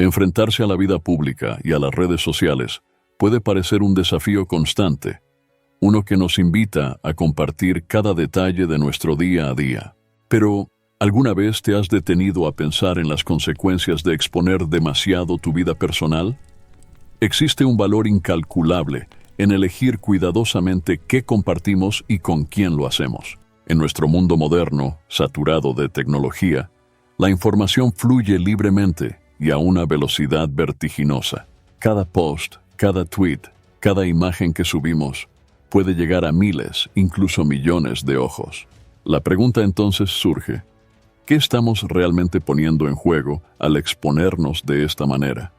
Enfrentarse a la vida pública y a las redes sociales puede parecer un desafío constante, uno que nos invita a compartir cada detalle de nuestro día a día. Pero, ¿alguna vez te has detenido a pensar en las consecuencias de exponer demasiado tu vida personal? Existe un valor incalculable en elegir cuidadosamente qué compartimos y con quién lo hacemos. En nuestro mundo moderno, saturado de tecnología, la información fluye libremente y a una velocidad vertiginosa. Cada post, cada tweet, cada imagen que subimos puede llegar a miles, incluso millones de ojos. La pregunta entonces surge: ¿qué estamos realmente poniendo en juego al exponernos de esta manera?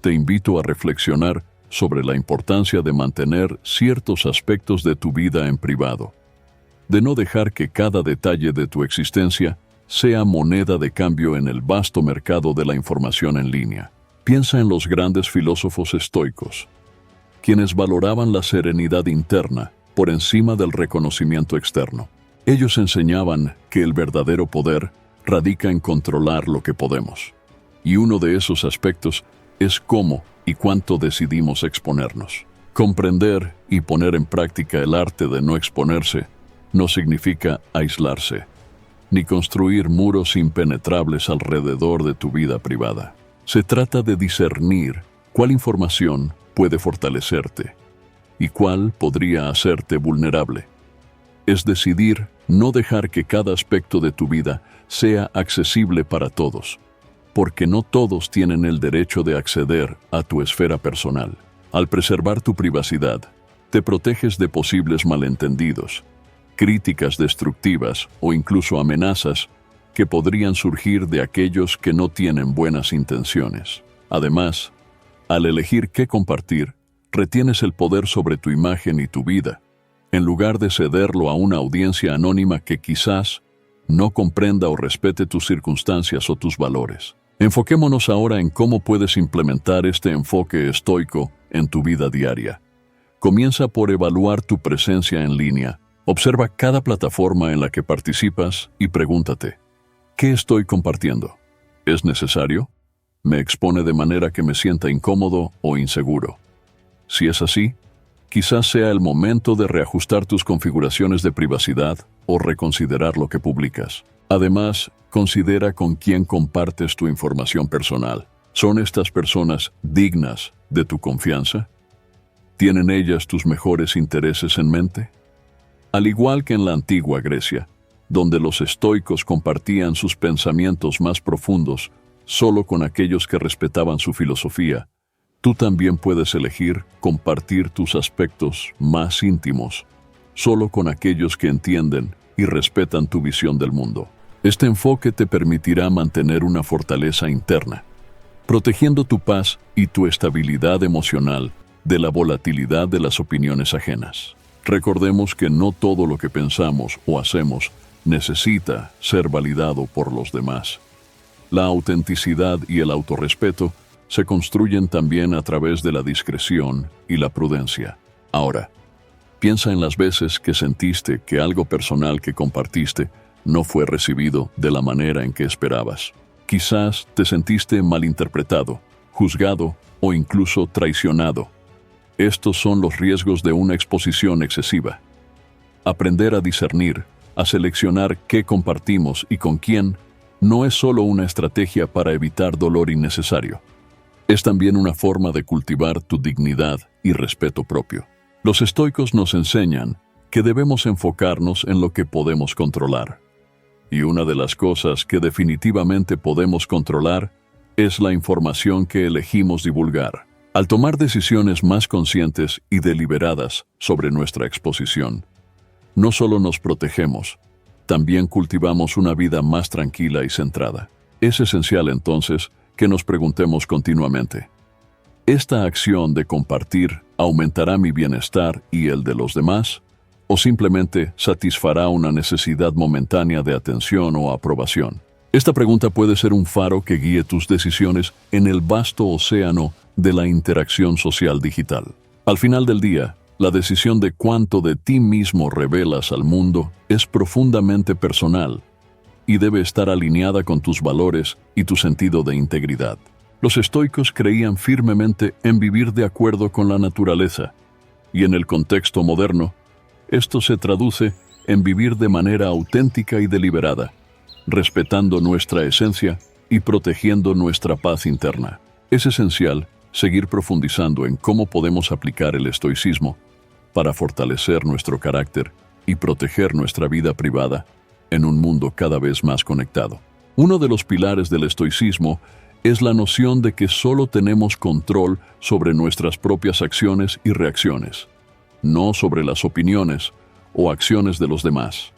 Te invito a reflexionar sobre la importancia de mantener ciertos aspectos de tu vida en privado, de no dejar que cada detalle de tu existencia sea moneda de cambio en el vasto mercado de la información en línea. Piensa en los grandes filósofos estoicos, quienes valoraban la serenidad interna por encima del reconocimiento externo. Ellos enseñaban que el verdadero poder radica en controlar lo que podemos, y uno de esos aspectos es cómo y cuánto decidimos exponernos. Comprender y poner en práctica el arte de no exponerse no significa aislarse, ni construir muros impenetrables alrededor de tu vida privada. Se trata de discernir cuál información puede fortalecerte y cuál podría hacerte vulnerable. Es decidir no dejar que cada aspecto de tu vida sea accesible para todos, porque no todos tienen el derecho de acceder a tu esfera personal. Al preservar tu privacidad, te proteges de posibles malentendidos, críticas destructivas o incluso amenazas que podrían surgir de aquellos que no tienen buenas intenciones. Además, al elegir qué compartir, retienes el poder sobre tu imagen y tu vida, en lugar de cederlo a una audiencia anónima que quizás no comprenda o respete tus circunstancias o tus valores. Enfoquémonos ahora en cómo puedes implementar este enfoque estoico en tu vida diaria. Comienza por evaluar tu presencia en línea. Observa cada plataforma en la que participas y pregúntate: ¿qué estoy compartiendo? ¿Es necesario? ¿Me expone de manera que me sienta incómodo o inseguro? Si es así, quizás sea el momento de reajustar tus configuraciones de privacidad o reconsiderar lo que publicas. Además, considera con quién compartes tu información personal. ¿Son estas personas dignas de tu confianza? ¿Tienen ellas tus mejores intereses en mente? Al igual que en la antigua Grecia, donde los estoicos compartían sus pensamientos más profundos solo con aquellos que respetaban su filosofía, tú también puedes elegir compartir tus aspectos más íntimos solo con aquellos que entienden y respetan tu visión del mundo. Este enfoque te permitirá mantener una fortaleza interna, protegiendo tu paz y tu estabilidad emocional de la volatilidad de las opiniones ajenas. Recordemos que no todo lo que pensamos o hacemos necesita ser validado por los demás. La autenticidad y el autorrespeto se construyen también a través de la discreción y la prudencia. Ahora, piensa en las veces que sentiste que algo personal que compartiste no fue recibido de la manera en que esperabas. Quizás te sentiste malinterpretado, juzgado o incluso traicionado. Estos son los riesgos de una exposición excesiva. Aprender a discernir, a seleccionar qué compartimos y con quién, no es solo una estrategia para evitar dolor innecesario. Es también una forma de cultivar tu dignidad y respeto propio. Los estoicos nos enseñan que debemos enfocarnos en lo que podemos controlar. Y una de las cosas que definitivamente podemos controlar es la información que elegimos divulgar. Al tomar decisiones más conscientes y deliberadas sobre nuestra exposición, no solo nos protegemos, también cultivamos una vida más tranquila y centrada. Es esencial entonces que nos preguntemos continuamente: ¿esta acción de compartir aumentará mi bienestar y el de los demás? ¿O simplemente satisfará una necesidad momentánea de atención o aprobación? Esta pregunta puede ser un faro que guíe tus decisiones en el vasto océano de la interacción social digital. Al final del día, la decisión de cuánto de ti mismo revelas al mundo es profundamente personal y debe estar alineada con tus valores y tu sentido de integridad. Los estoicos creían firmemente en vivir de acuerdo con la naturaleza, y en el contexto moderno, esto se traduce en vivir de manera auténtica y deliberada, respetando nuestra esencia y protegiendo nuestra paz interna. Es esencial seguir profundizando en cómo podemos aplicar el estoicismo para fortalecer nuestro carácter y proteger nuestra vida privada en un mundo cada vez más conectado. Uno de los pilares del estoicismo es la noción de que solo tenemos control sobre nuestras propias acciones y reacciones, no sobre las opiniones o acciones de los demás.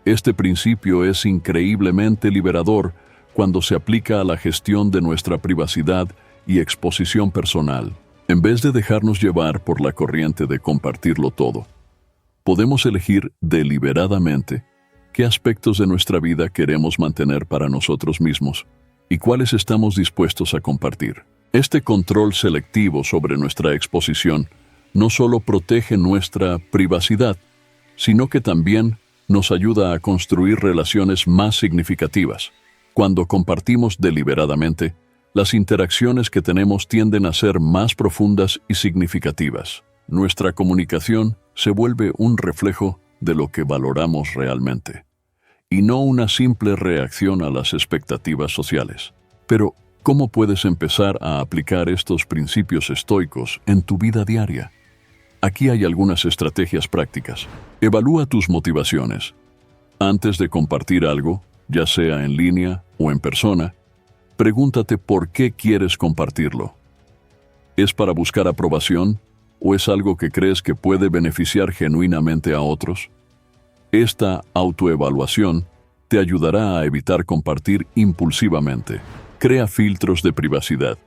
Este principio es increíblemente liberador cuando se aplica a la gestión de nuestra privacidad y exposición personal. En vez de dejarnos llevar por la corriente de compartirlo todo, podemos elegir deliberadamente qué aspectos de nuestra vida queremos mantener para nosotros mismos y cuáles estamos dispuestos a compartir. Este control selectivo sobre nuestra exposición no solo protege nuestra privacidad, sino que también nos ayuda a construir relaciones más significativas. Cuando compartimos deliberadamente, las interacciones que tenemos tienden a ser más profundas y significativas. Nuestra comunicación se vuelve un reflejo de lo que valoramos realmente, y no una simple reacción a las expectativas sociales. Pero, ¿cómo puedes empezar a aplicar estos principios estoicos en tu vida diaria? Aquí hay algunas estrategias prácticas. Evalúa tus motivaciones. Antes de compartir algo, ya sea en línea o en persona, pregúntate por qué quieres compartirlo. ¿Es para buscar aprobación o es algo que crees que puede beneficiar genuinamente a otros? Esta autoevaluación te ayudará a evitar compartir impulsivamente. Crea filtros de privacidad.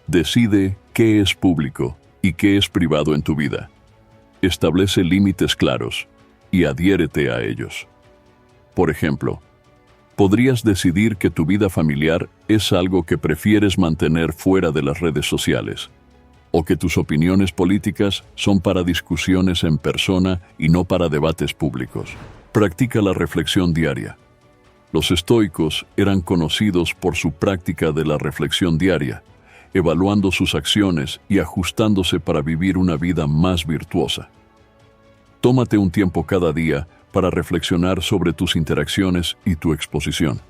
Decide qué es público y qué es privado en tu vida. Establece límites claros y adhiérete a ellos. Por ejemplo, podrías decidir que tu vida familiar es algo que prefieres mantener fuera de las redes sociales, o que tus opiniones políticas son para discusiones en persona y no para debates públicos. Practica la reflexión diaria. Los estoicos eran conocidos por su práctica de la reflexión diaria, evaluando sus acciones y ajustándose para vivir una vida más virtuosa. Tómate un tiempo cada día para reflexionar sobre tus interacciones y tu exposición.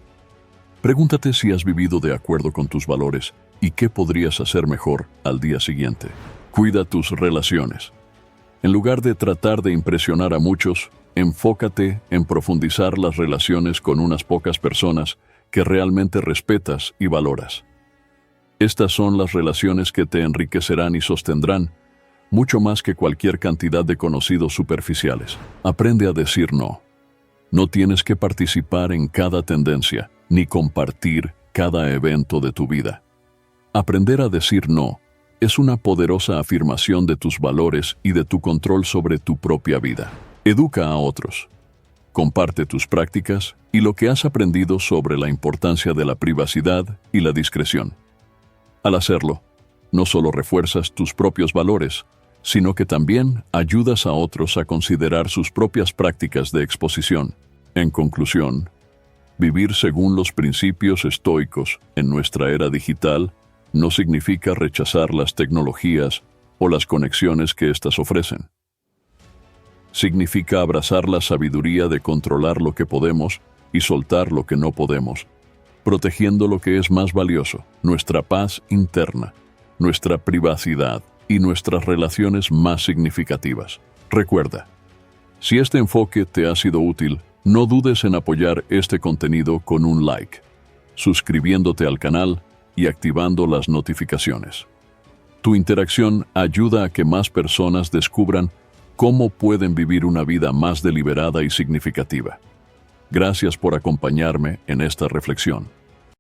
Pregúntate si has vivido de acuerdo con tus valores y qué podrías hacer mejor al día siguiente. Cuida tus relaciones. En lugar de tratar de impresionar a muchos, enfócate en profundizar las relaciones con unas pocas personas que realmente respetas y valoras. Estas son las relaciones que te enriquecerán y sostendrán, mucho más que cualquier cantidad de conocidos superficiales. Aprende a decir no. No tienes que participar en cada tendencia, ni compartir cada evento de tu vida. Aprender a decir no es una poderosa afirmación de tus valores y de tu control sobre tu propia vida. Educa a otros. Comparte tus prácticas y lo que has aprendido sobre la importancia de la privacidad y la discreción. Al hacerlo, no solo refuerzas tus propios valores, sino que también ayudas a otros a considerar sus propias prácticas de exposición. En conclusión, vivir según los principios estoicos en nuestra era digital no significa rechazar las tecnologías o las conexiones que éstas ofrecen. Significa abrazar la sabiduría de controlar lo que podemos y soltar lo que no podemos, protegiendo lo que es más valioso, nuestra paz interna, nuestra privacidad y nuestras relaciones más significativas. Recuerda, si este enfoque te ha sido útil, no dudes en apoyar este contenido con un like, suscribiéndote al canal y activando las notificaciones. Tu interacción ayuda a que más personas descubran cómo pueden vivir una vida más deliberada y significativa. Gracias por acompañarme en esta reflexión.